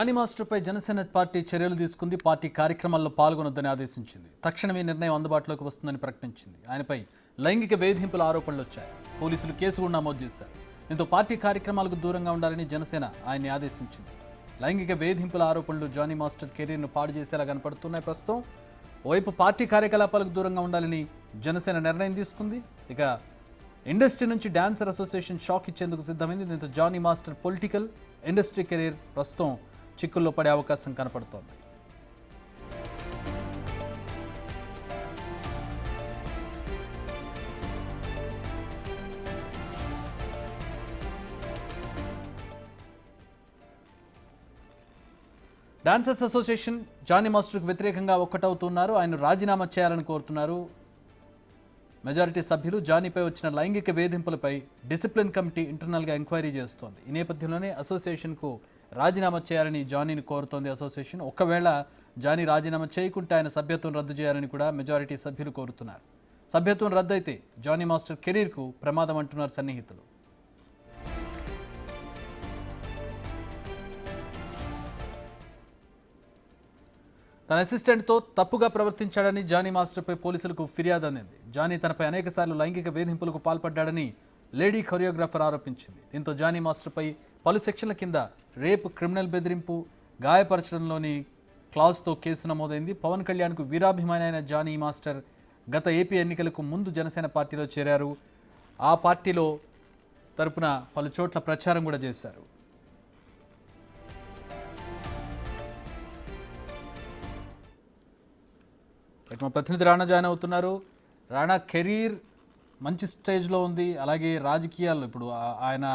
Johnny మాస్టర్పై Janasena party చర్యలు తీసుకుంది. Party కార్యక్రమాల్లో పాల్గొనొద్దని ఆదేశించింది. తక్షణమే నిర్ణయం అందుబాటులోకి వస్తుందని ప్రకటించింది. ఆయనపై లైంగిక వేధింపుల ఆరోపణలు వచ్చాయి. పోలీసులు కేసు కూడా నమోదు చేశారు. దీంతో పార్టీ కార్యక్రమాలకు దూరంగా ఉండాలని జనసేన ఆయన్ని ఆదేశించింది. లైంగిక వేధింపుల ఆరోపణలు జానీ మాస్టర్ కెరీర్ను పాడు చేసేలా కనపడుతున్నాయి. ప్రస్తుతం ఓవైపు పార్టీ కార్యకలాపాలకు దూరంగా ఉండాలని జనసేన నిర్ణయం తీసుకుంది. ఇక ఇండస్ట్రీ నుంచి డాన్సర్ అసోసియేషన్ షాక్ ఇచ్చేందుకు సిద్ధమైంది. దీంతో Jani master political industry career ప్రస్తుతం చిక్కుల్లో పడే అవకాశం కనపడుతోంది. డాన్సర్స్ అసోసియేషన్ జానీ మాస్టర్కు వ్యతిరేకంగా ఒక్కటవుతున్నారు. ఆయన రాజీనామా చేయాలని కోరుతున్నారు. మెజారిటీ సభ్యులు జానీపై వచ్చిన లైంగిక వేధింపులపై డిసిప్లిన్ కమిటీ ఇంటర్నల్గా ఎంక్వైరీ చేస్తోంది. ఈ నేపథ్యంలోనే అసోసియేషన్కు రాజీనామా చేయాలని జానీని కోరుతోంది అసోసియేషన్. ఒకవేళ జానీ రాజీనామా చేయకుంటే ఆయన సభ్యత్వం రద్దు చేయాలని కూడా మెజారిటీ సభ్యులు కోరుతున్నారు. సభ్యత్వం రద్దయితే జానీ మాస్టర్ కెరీర్కు ప్రమాదం అంటున్నారు సన్నిహితులు. తన అసిస్టెంట్తో తప్పుగా ప్రవర్తించాడని జానీ మాస్టర్పై పోలీసులకు ఫిర్యాదు అందింది. జానీ తనపై అనేకసార్లు లైంగిక వేధింపులకు పాల్పడ్డాడని లేడీ కొరియోగ్రాఫర్ ఆరోపించింది. దీంతో జానీ మాస్టర్పై పలు సెక్షన్ల కింద రేప్, క్రిమినల్ బెదిరింపు, గాయపరచడంలోని క్లాజ్తో కేసు నమోదైంది. పవన్ కళ్యాణ్కు వీరాభిమాని అయిన జానీ మాస్టర్ గత ఏపీ ఎన్నికలకు ముందు జనసేన పార్టీలో చేరారు. ఆ పార్టీలో తరపున పలు చోట్ల ప్రచారం కూడా చేశారు. మా ప్రతినిధి రాణా జాయిన్ అవుతున్నారు. రాణా, కెరీర్ మంచి స్టేజ్లో ఉంది, అలాగే రాజకీయాల్లో ఇప్పుడు ఆయన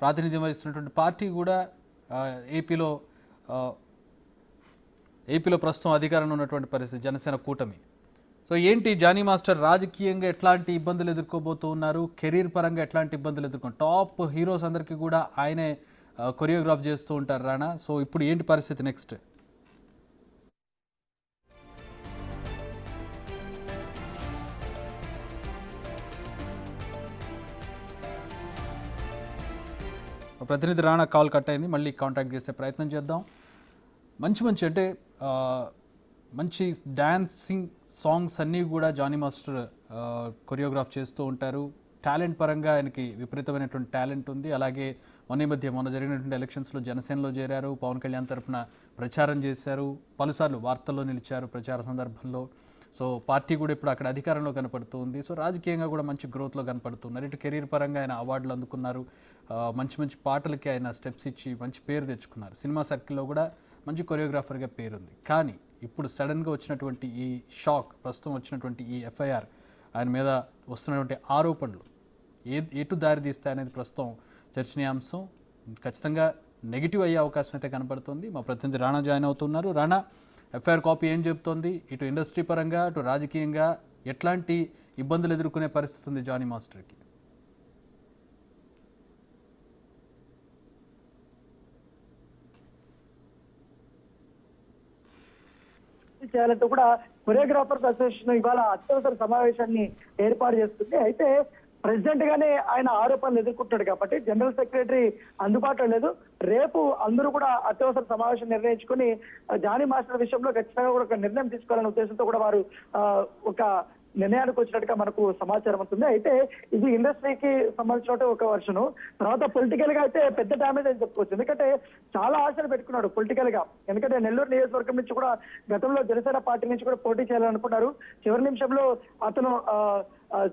ప్రాతినిధ్యం వహిస్తున్నటువంటి పార్టీ కూడా ఏపీలో ప్రస్తుతం అధికారంలో ఉన్నటువంటి పరిస్థితి జనసేన కూటమి. సో ఏంటి జానీ మాస్టర్ రాజకీయంగా ఎట్లాంటి ఇబ్బందులు ఎదుర్కోబోతూ ఉన్నారు, కెరీర్ పరంగా ఎట్లాంటి ఇబ్బందులు టాప్ హీరోస్ అందరికీ కూడా ఆయనే కొరియోగ్రాఫ్ చేస్తూ ఉంటారు రాణా. సో ఇప్పుడు ఏంటి పరిస్థితి నెక్స్ట్? ప్రతినిధి రాణా కాల్ కట్ అయింది, మళ్ళీ కాంటాక్ట్ చేసే ప్రయత్నం చేద్దాం. మంచి అంటే మంచి డ్యాన్సింగ్ సాంగ్స్ అన్నీ కూడా జానీ మాస్టర్ కొరియోగ్రాఫ్ చేస్తూ ఉంటారు. టాలెంట్ పరంగా ఆయనకి విపరీతమైనటువంటి టాలెంట్ ఉంది. అలాగే మొన్న జరిగినటువంటి ఎలక్షన్స్లో జనసేనలో చేరారు. పవన్ కళ్యాణ్ తరఫున ప్రచారం చేశారు. పలుసార్లు వార్తల్లో నిలిచారు ప్రచార సందర్భంలో. సో పార్టీ కూడా ఇప్పుడు అక్కడ అధికారంలో కనపడుతుంది. సో రాజకీయంగా కూడా మంచి గ్రోత్లో కనపడుతున్నారు. ఇటు కెరీర్ పరంగా ఆయన అవార్డులు అందుకున్నారు. మంచి పాటలకి ఆయన స్టెప్స్ ఇచ్చి మంచి పేరు తెచ్చుకున్నారు. సినిమా సర్కిల్లో కూడా మంచి కొరియోగ్రాఫర్గా పేరుంది. కానీ ఇప్పుడు సడన్గా వచ్చినటువంటి ఈ షాక్, ప్రస్తుతం వచ్చినటువంటి ఈ ఎఫ్ఐఆర్, ఆయన మీద వస్తున్నటువంటి ఆరోపణలు ఎటు దారి తీస్తాయనేది ప్రస్తుతం చర్చనీయాంశం. ఖచ్చితంగా నెగిటివ్ అయ్యే అవకాశం అయితే కనపడుతుంది. మా ప్రతినిధి రాణా జాయిన్ అవుతున్నారు. రాణా, ఎఫ్ఐఆర్ కాపీ ఏం చెబుతోంది? ఇటు ఇండస్ట్రీ పరంగా అటు రాజకీయంగా ఎట్లాంటి ఇబ్బందులు ఎదుర్కొనే పరిస్థితి ఉంది జానీ మాస్టర్కి? చేయాలంటూ కూడా కొరియోగ్రాఫర్స్ అసోసియేషన్ ఇవాళ అత్యవసర సమావేశాన్ని ఏర్పాటు చేస్తుంది. అయితే ప్రెసిడెంట్ గానే ఆయన ఆరోపణలు ఎదుర్కొంటాడు కాబట్టి జనరల్ సెక్రటరీ అందుబాటులో లేదు. రేపు అందరూ కూడా అత్యవసర సమావేశం నిర్ణయించుకుని జానీ మాస్టర్ విషయంలో ఖచ్చితంగా కూడా ఒక నిర్ణయం తీసుకోవాలనే ఉద్దేశంతో కూడా వారు ఒక నిర్ణయానికి వచ్చినట్టుగా మనకు సమాచారం అవుతుంది. అయితే ఇది ఇండస్ట్రీకి సంబంధించిన ఒక వర్షను. తర్వాత పొలిటికల్ గా అయితే పెద్ద డ్యామేజ్ అని చెప్పుకోవచ్చు. ఎందుకంటే చాలా ఆశలు పెట్టుకున్నాడు పొలిటికల్ గా. ఎందుకంటే నెల్లూరు నియోజకవర్గం నుంచి కూడా గతంలో జనసేన పార్టీ నుంచి కూడా పోటీ చేయాలనుకున్నారు. చివరి నిమిషంలో అతను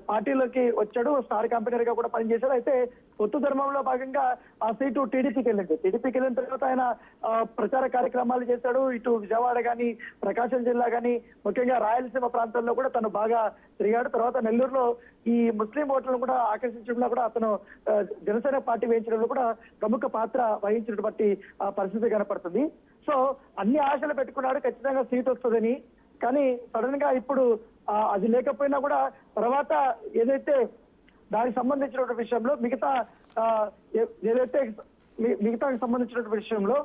పార్టీలోకి వచ్చాడు. స్టార్ కంపెనర్ గా కూడా పనిచేశాడు. అయితే పొత్తు ధర్మంలో భాగంగా ఆ సీటు టీడీపీకి వెళ్ళింది. టీడీపీకి వెళ్ళిన తర్వాత ఆయన ప్రచార కార్యక్రమాలు చేశాడు. ఇటు విజయవాడ కానీ, ప్రకాశం జిల్లా కానీ, ముఖ్యంగా రాయలసీమ ప్రాంతాల్లో కూడా తను బాగా తిరిగాడు. తర్వాత నెల్లూరులో ఈ ముస్లిం ఓట్లను కూడా ఆకర్షించడంలో కూడా అతను జనసేన పార్టీ వేయించడంలో కూడా ప్రముఖ పాత్ర వహించినటువంటి పరిస్థితి కనపడుతుంది. సో అన్ని ఆశలు పెట్టుకున్నాడు ఖచ్చితంగా సీట్ వస్తుందని. కానీ సడన్ గా ఇప్పుడు అది లేకపోయినా కూడా తర్వాత ఏదైతే దానికి సంబంధించినటువంటి విషయంలో మిగతాకి సంబంధించినటువంటి విషయంలో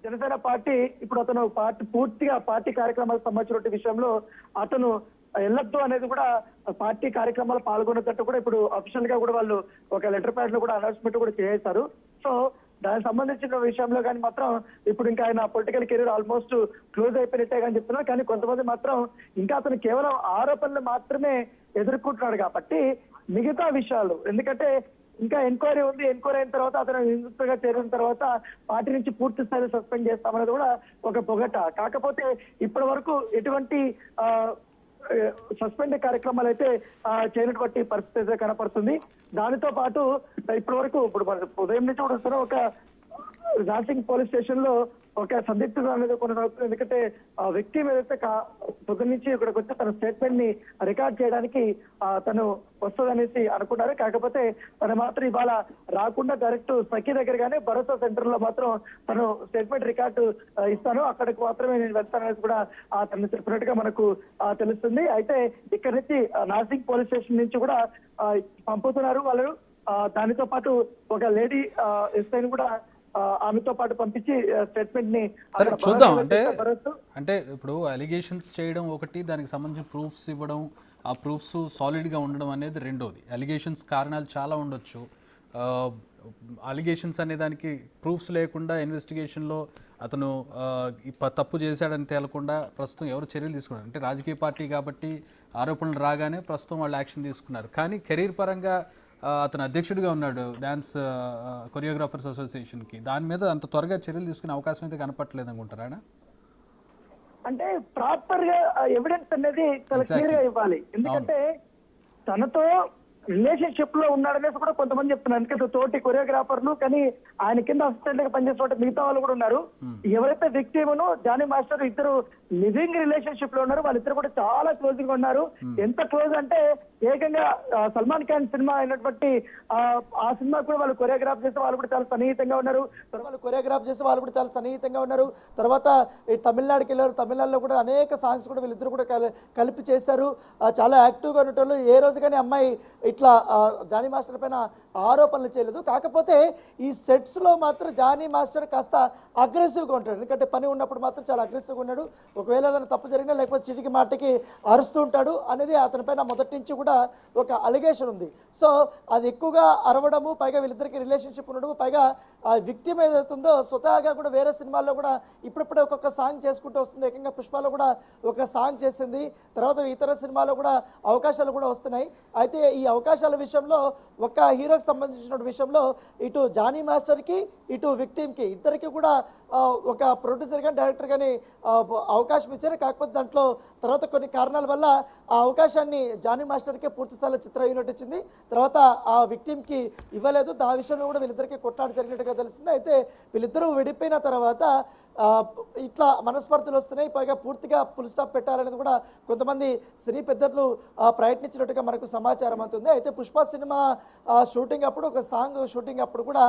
జనసేన పార్టీ ఇప్పుడు అతను పూర్తిగా పార్టీ కార్యక్రమాలకు సంబంధించిన విషయంలో అతను వెళ్ళొద్దు అనేది కూడా పార్టీ కార్యక్రమాలు పాల్గొనేటట్టు కూడా ఇప్పుడు అఫీషియల్ గా కూడా వాళ్ళు ఒక లెటర్ ప్యాడ్ లో కూడా అనౌన్స్మెంట్ కూడా చేశారు. సో దానికి సంబంధించిన విషయంలో కానీ మాత్రం ఇప్పుడు ఇంకా ఆయన పొలిటికల్ కెరీర్ ఆల్మోస్ట్ క్లోజ్ అయిపోయినట్టే కానీ చెప్తున్నారు. కానీ కొంతమంది మాత్రం ఇంకా అతను కేవలం ఆరోపణలు మాత్రమే ఎదుర్కొంటున్నాడు కాబట్టి మిగతా విషయాలు, ఎందుకంటే ఇంకా ఎంక్వైరీ ఉంది, ఎంక్వైరీ అయిన తర్వాత అతను నిందితుడిగా చేరిన తర్వాత పార్టీ నుంచి పూర్తి స్థాయిలో సస్పెండ్ చేస్తామనేది కూడా ఒక పొగట. కాకపోతే ఇప్పటి వరకు ఎటువంటి సస్పెండ్ కార్యక్రమాలు అయితే చేయనటువంటి పరిస్థితి అయితే కనపడుతుంది. దానితో పాటు ఇప్పటి వరకు ఇప్పుడు ఉదయం నుంచి కూడా వస్తున్న ఒక నార్సింగ్ పోలీస్ స్టేషన్ లో ఒక సందిగ్ధత అనేది కొనసాగుతుంది. ఎందుకంటే ఆ వ్యక్తి ఏదైతే పొద్దు నుంచి ఇక్కడికి వచ్చి తన స్టేట్మెంట్ ని రికార్డ్ చేయడానికి తను వస్తుందనేసి అనుకున్నారు. కాకపోతే తను మాత్రం ఇవాళ రాకుండా డైరెక్ట్ సఖి దగ్గరగానే భరోసా సెంటర్ లో మాత్రం తను స్టేట్మెంట్ రికార్డు ఇస్తాను, అక్కడికి మాత్రమే నేను వెళ్తాననేసి కూడా తను చెప్పినట్టుగా మనకు తెలుస్తుంది. అయితే ఇక్కడి నుంచి నార్సింగ్ పోలీస్ స్టేషన్ నుంచి కూడా పంపుతున్నారు వాళ్ళు. దానితో పాటు ఒక లేడీ ఎస్ఐని కూడా ఆమెతో పాటు పంపించి స్టేట్మెంట్ ని చూద్దాం. అంటే ఇప్పుడు అలిగేషన్స్ చేయడం ఒకటి, దానికి సంబంధించిన ప్రూఫ్స్ ఇవ్వడం, ఆ ప్రూఫ్స్ సాలిడ్ గా ఉండడం అనేది రెండోది. అలిగేషన్స్ కారణాలు చాలా ఉండొచ్చు. అలిగేషన్స్ అనే దానికి ప్రూఫ్స్ లేకుండా ఇన్వెస్టిగేషన్లో అతను తప్పు చేశాడని తేలకుండా ప్రస్తుతం ఎవరు చర్యలు తీసుకున్నారు అంటే రాజకీయ పార్టీ కాబట్టి ఆరోపణలు రాగానే ప్రస్తుతం వాళ్ళు యాక్షన్ తీసుకున్నారు. కానీ కెరీర్ పరంగా అతను అధ్యక్షుడిగా ఉన్నాడు డ్యాన్స్ కొరియోగ్రాఫర్స్ అసోసియేషన్కి. దాని మీద అంత త్వరగా చర్యలు తీసుకునే అవకాశం అయితే కనపట్లేదు అనుకుంటారా? అంటే ప్రాపర్ గా ఎవిడెన్స్ అనేది చాలా క్లియర్ గా ఇవ్వాలి. ఎందుకంటే తనతో రిలేషన్షిప్ లో ఉన్నాడనేసి కూడా కొంతమంది చెప్తున్నారు. ఎందుకంటే తోటి కొరియోగ్రాఫర్లు, కానీ ఆయన కింద అసిస్టెంట్ గా పనిచేసే మిగతా వాళ్ళు కూడా ఉన్నారు. ఎవరైతే విక్టిమ్ను జానీ మాస్టర్ ఇద్దరు లివింగ్ రిలేషన్షిప్ లో ఉన్నారు. వాళ్ళిద్దరు కూడా చాలా క్లోజ్ గా ఉన్నారు. ఎంత క్లోజ్ అంటే ఏకంగా సల్మాన్ ఖాన్ సినిమా అయినటువంటి ఆ సినిమా కూడా వాళ్ళు కొరియోగ్రాఫ్ చేసే వాళ్ళు కూడా చాలా సన్నిహితంగా ఉన్నారు. తర్వాత తమిళనాడుకి వెళ్ళారు. తమిళనాడులో కూడా అనేక సాంగ్స్ కూడా వీళ్ళిద్దరు కూడా కలిపి చేశారు. చాలా యాక్టివ్గా ఉన్నట్టు ఏ రోజు కానీ అమ్మాయి ఇట్లా జానీ మాస్టర్ పైన ఆరోపణలు చేయలేదు. కాకపోతే ఈ సెట్స్ లో మాత్రం జానీ మాస్టర్ కాస్త అగ్రెసివ్గా ఉంటాడు. ఎందుకంటే పని ఉన్నప్పుడు మాత్రం చాలా అగ్రెసివ్గా ఉన్నాడు. ఒకవేళ ఏదైనా తప్పు జరిగినా లేకపోతే చిటికి మాటకి అరుస్తూ ఉంటాడు అనేది అతని పైన మొదటి నుంచి కూడా ఒక అలిగేషన్ ఉంది. సో అది ఎక్కువగా అరవడము, పైగా వీళ్ళిద్దరికి రిలేషన్షిప్ ఉండడము, పైగా ఆ విక్టిమ్ ఏదైతుందో స్వతహాగా కూడా వేరే సినిమాల్లో కూడా ఇప్పుడిప్పుడే ఒక్కొక్క సాంగ్ చేసుకుంటూ వస్తుంది. ఏకంగా పుష్పలో కూడా ఒక సాంగ్ చేసింది. తర్వాత ఇతర సినిమాలో కూడా అవకాశాలు కూడా వస్తున్నాయి. అయితే ఈ అవకాశాల విషయంలో ఒక హీరోకి సంబంధించిన విషయంలో ఇటు జానీ మాస్టర్కి ఇటు విక్టిమ్కి ఇద్దరికి కూడా ఒక ప్రొడ్యూసర్ కానీ డైరెక్టర్ కానీ అవకాశం ఇచ్చారు. కాకపోతే దాంట్లో తర్వాత కొన్ని కారణాల వల్ల ఆ అవకాశాన్ని జానీ మాస్టర్కే పూర్తి స్థాయిలో చిత్ర యూనిట్ ఇచ్చింది. తర్వాత ఆ విక్టిమ్కి ఇవ్వలేదు. ఆ విషయంలో కూడా వీళ్ళిద్దరికీ కొట్లాట జరిగినట్టుగా తెలిసింది. అయితే వీళ్ళిద్దరూ విడిపోయిన తర్వాత ఇట్లా మనస్పర్ధలు వస్తున్నాయి. పైగా పూర్తిగా ఫుల్ స్టాప్ పెట్టాలనేది కూడా కొంతమంది సినీ పెద్దలు ప్రయత్నించినట్టుగా మనకు సమాచారం అవుతుంది. అయితే పుష్ప సినిమా షూటింగ్ అప్పుడు ఒక సాంగ్ షూటింగ్ అప్పుడు కూడా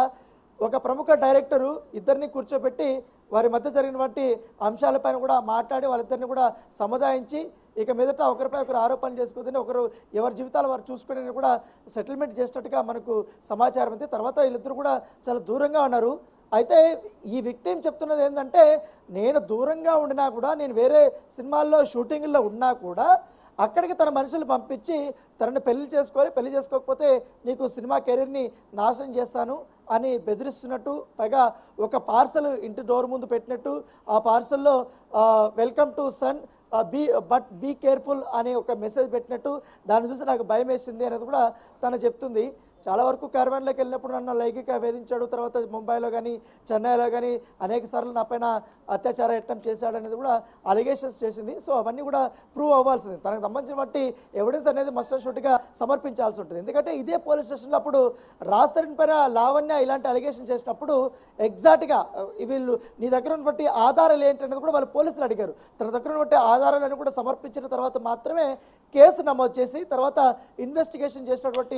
ఒక ప్రముఖ డైరెక్టరు ఇద్దరిని కూర్చోబెట్టి వారి మధ్య జరిగినటువంటి అంశాలపైన కూడా మాట్లాడి వాళ్ళిద్దరిని కూడా సముదాయించి ఇక మీదట ఒకరిపై ఒకరు ఆరోపణలు చేసుకుంటే ఒకరు ఎవరి జీవితాలు వారు చూసుకుని కూడా సెటిల్మెంట్ చేసినట్టుగా మనకు సమాచారం ఉంది. తర్వాత వీళ్ళిద్దరు కూడా చాలా దూరంగా ఉన్నారు. అయితే ఈ విక్టిమ్ చెప్తున్నది ఏంటంటే, నేను దూరంగా ఉండినా కూడా, నేను వేరే సినిమాల్లో షూటింగ్లో ఉన్నా కూడా అక్కడికి తన మనుషులు పంపించి తనని పెళ్లి చేసుకోకపోతే నీకు సినిమా కెరీర్ని నాశనం చేస్తాను అని బెదిరిస్తున్నట్టు, పైగా ఒక పార్సల్ ఇంటి డోర్ ముందు పెట్టినట్టు, ఆ పార్సల్లో welcome to sun be careful అనే ఒక మెసేజ్ పెట్టినట్టు, దాన్ని చూసి నాకు భయం వేసింది అనేది కూడా తను చెప్తుంది. చాలా వరకు క్యారవాన్లోకి వెళ్ళినప్పుడు నన్ను లైంగిక వేధించాడు, తర్వాత ముంబైలో కానీ చెన్నైలో కానీ అనేక సార్లు నా పైన అత్యాచార యత్నం చేశాడనేది కూడా అలిగేషన్స్ చేసింది. సో అవన్నీ కూడా ప్రూవ్ అవ్వాల్సింది. తనకు సంబంధించిన బట్టి ఎవిడెన్స్ అనేది మస్ట్ అండ్ షూట్గా సమర్పించాల్సి ఉంటుంది. ఎందుకంటే ఇదే పోలీస్ స్టేషన్లో అప్పుడు రాజధాని పైన లావణ్య ఇలాంటి అలిగేషన్ చేసినప్పుడు ఎగ్జాక్ట్గా వీళ్ళు నీ దగ్గర ఉన్నటువంటి ఆధారాలు ఏంటనేది కూడా వాళ్ళు పోలీసులు అడిగారు. తన దగ్గర ఉన్నటువంటి ఆధారాలను కూడా సమర్పించిన తర్వాత మాత్రమే కేసు నమోదు చేసి తర్వాత ఇన్వెస్టిగేషన్ చేసినటువంటి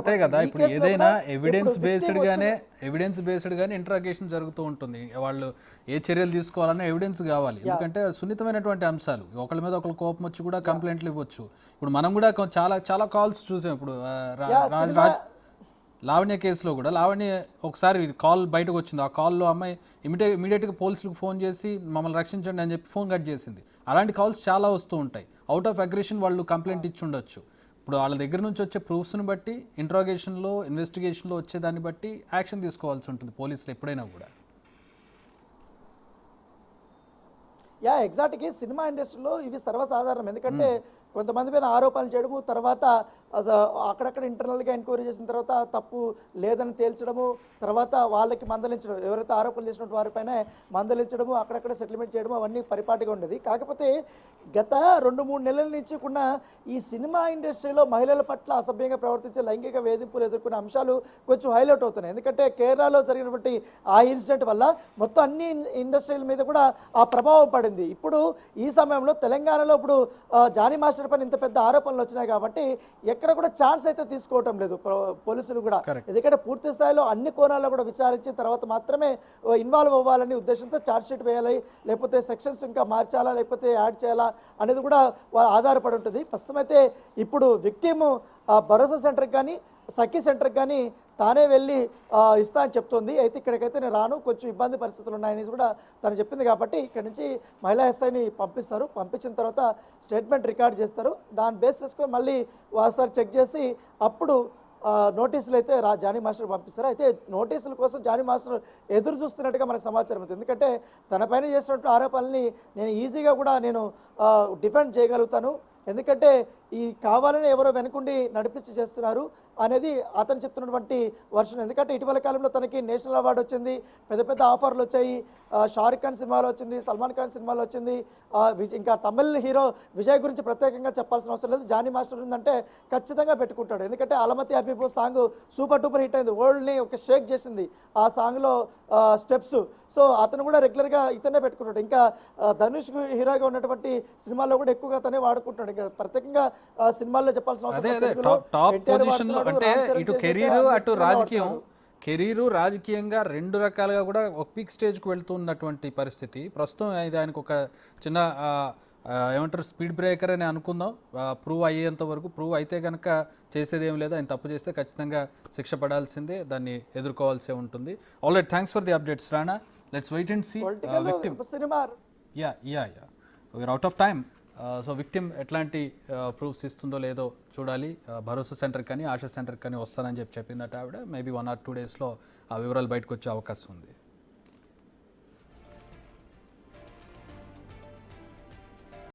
అంతే కదా. ఇప్పుడు ఏదైనా ఎవిడెన్స్ బేస్డ్ గానే ఇంట్రాగేషన్ జరుగుతూ ఉంటుంది. వాళ్ళు ఏ చర్యలు తీసుకోవాలన్నా ఎవిడెన్స్ కావాలి. ఎందుకంటే సున్నితమైనటువంటి అంశాలు, ఒకళ్ళ మీద ఒకళ్ళ కోపం వచ్చి కూడా కంప్లైంట్లు ఇవ్వచ్చు. ఇప్పుడు మనం కూడా చాలా చాలా కాల్స్ చూసాం. ఇప్పుడు లావణ్య కేసులో కూడా లావణ్య ఒకసారి కాల్ బయటకు వచ్చింది. ఆ కాల్లో అమ్మాయి ఇమీడియట్గా పోలీసులకు ఫోన్ చేసి మమ్మల్ని రక్షించండి అని చెప్పి ఫోన్ కట్ చేసింది. అలాంటి కాల్స్ చాలా వస్తూ ఉంటాయి. అవుట్ ఆఫ్ అగ్రెషన్ వాళ్ళు కంప్లైంట్ ఇచ్చి ఉండొచ్చు. ఇప్పుడు వాళ్ళ దగ్గర నుంచి వచ్చే ప్రూఫ్స్ని బట్టి ఇంట్రాగేషన్లో ఇన్వెస్టిగేషన్లో వచ్చేదాన్ని బట్టి యాక్షన్ తీసుకోవాల్సి ఉంటుంది పోలీసులు ఎప్పుడైనా కూడా. ఎగ్జాక్ట్గా సినిమా ఇండస్ట్రీలో ఇవి సర్వసాధారణం. ఎందుకంటే కొంతమంది పైన ఆరోపణలు చేయడము, తర్వాత అక్కడక్కడ ఇంటర్నల్గా ఎంక్వైరీ చేసిన తర్వాత తప్పు లేదని తేల్చడము, తర్వాత వాళ్ళకి మందలించడం, ఎవరైతే ఆరోపణలు చేసినట్టు వారిపైన మందలించడము, అక్కడక్కడ సెటిల్మెంట్ చేయడము, అవన్నీ పరిపాటిగా ఉండేది. కాకపోతే గత 2-3 నెలల నుంచి కూడా ఈ సినిమా ఇండస్ట్రీలో మహిళల పట్ల అసభ్యంగా ప్రవర్తించే లైంగిక వేధింపులు ఎదుర్కొనే అంశాలు కొంచెం హైలైట్ అవుతున్నాయి. ఎందుకంటే కేరళలో జరిగినటువంటి ఆ ఇన్సిడెంట్ వల్ల మొత్తం అన్ని ఇండస్ట్రీల మీద కూడా ఆ ప్రభావం పడింది. ఇప్పుడు ఈ సమయంలో తెలంగాణలో ఇప్పుడు జానీ మాస్టర్ పైన ఇంత పెద్ద ఆరోపణలు వచ్చినాయి కాబట్టి ఎక్కడ కూడా ఛాన్స్ అయితే తీసుకోవటం లేదు పోలీసులు కూడా. ఎందుకంటే పూర్తి స్థాయిలో అన్ని కోణాల్లో కూడా విచారించిన తర్వాత మాత్రమే ఇన్వాల్వ్ అవ్వాలని ఉద్దేశంతో ఛార్జ్ షీట్ వేయాలి, లేకపోతే సెక్షన్స్ ఇంకా మార్చాలా, లేకపోతే యాడ్ చేయాలా అనేది కూడా ఆధారపడి ఉంటుంది. ప్రస్తుతం అయితే ఇప్పుడు విక్టిమ్ భరోసా సెంటర్కి కానీ సఖీ సెంటర్కి కానీ తానే వెళ్ళి ఇస్తా అని చెప్తుంది. అయితే ఇక్కడికైతే నేను రాను, కొంచెం ఇబ్బంది పరిస్థితులు ఉన్నాయని కూడా తను చెప్పింది. కాబట్టి ఇక్కడ నుంచి మహిళా ఎస్ఐని పంపిస్తారు. పంపించిన తర్వాత స్టేట్మెంట్ రికార్డ్ చేస్తారు. దాన్ని బేస్ చేసుకొని మళ్ళీ ఒకసారి చెక్ చేసి అప్పుడు నోటీసులు అయితే జానీ మాస్టర్ పంపిస్తారు. అయితే నోటీసుల కోసం జానీ మాస్టర్ ఎదురు చూస్తున్నట్టుగా మనకు సమాచారం అవుతుంది. ఎందుకంటే తన పైన చేసినట్టు ఆరోపణల్ని నేను ఈజీగా కూడా నేను డిఫెండ్ చేయగలుగుతాను, ఎందుకంటే ఈ కావాలని ఎవరో వెనుకుండి నడిపించి చేస్తున్నారు అనేది అతను చెప్తున్నటువంటి వర్షన్. ఎందుకంటే ఇటీవల కాలంలో తనకి నేషనల్ అవార్డు వచ్చింది, పెద్ద పెద్ద ఆఫర్లు వచ్చాయి, షారుఖ్ ఖాన్ సినిమాలో వచ్చింది, సల్మాన్ ఖాన్ సినిమాలో వచ్చింది, ఇంకా తమిళ్ హీరో విజయ్ గురించి ప్రత్యేకంగా చెప్పాల్సిన అవసరం లేదు. జానీ మాస్టర్ ఉందంటే ఖచ్చితంగా పెట్టుకుంటాడు. ఎందుకంటే అలమతి హబీబ్ సాంగ్ సూపర్ డూపర్ హిట్ అయింది, వరల్డ్ని ఒక షేక్ చేసింది ఆ సాంగ్లో స్టెప్స్. సో అతను కూడా రెగ్యులర్గా ఇతనే పెట్టుకుంటాడు. ఇంకా ధనుష్ హీరోగా ఉన్నటువంటి సినిమాల్లో కూడా ఎక్కువగా అతనే వాడుకుంటాడు. ఇంకా ప్రత్యేకంగా సినిమాల్లో చెప్పాల్సిన అవసరం. అంటే ఇటు కెరీర్ అటు రాజకీయం, కెరీరు రాజకీయంగా రెండు రకాలుగా కూడా ఒక పీక్ స్టేజ్కి వెళ్తున్నటువంటి పరిస్థితి ప్రస్తుతం. ఆయనకు ఒక చిన్న ఏమంటారు స్పీడ్ బ్రేకర్ అని అనుకుందాం. ప్రూవ్ అయ్యేంత వరకు, ప్రూవ్ అయితే కనుక చేసేది ఏం లేదు. ఆయన తప్పు చేస్తే ఖచ్చితంగా శిక్ష పడాల్సిందే, దాన్ని ఎదుర్కోవాల్సి ఉంటుంది. Alright, thanks for the updates Rana. Let's wait and see victim. We are out of time. So victim ఎట్లాంటి ప్రూఫ్స్ ఇస్తుందో లేదో చూడాలి. భరోసా సెంటర్ కానీ ఆశా సెంటర్ కానీ వస్తానని చెప్పిందట ఆవిడ. మేబీ 1 or 2 డేస్లో ఆ వివరాలు బయటకు వచ్చే అవకాశం ఉంది.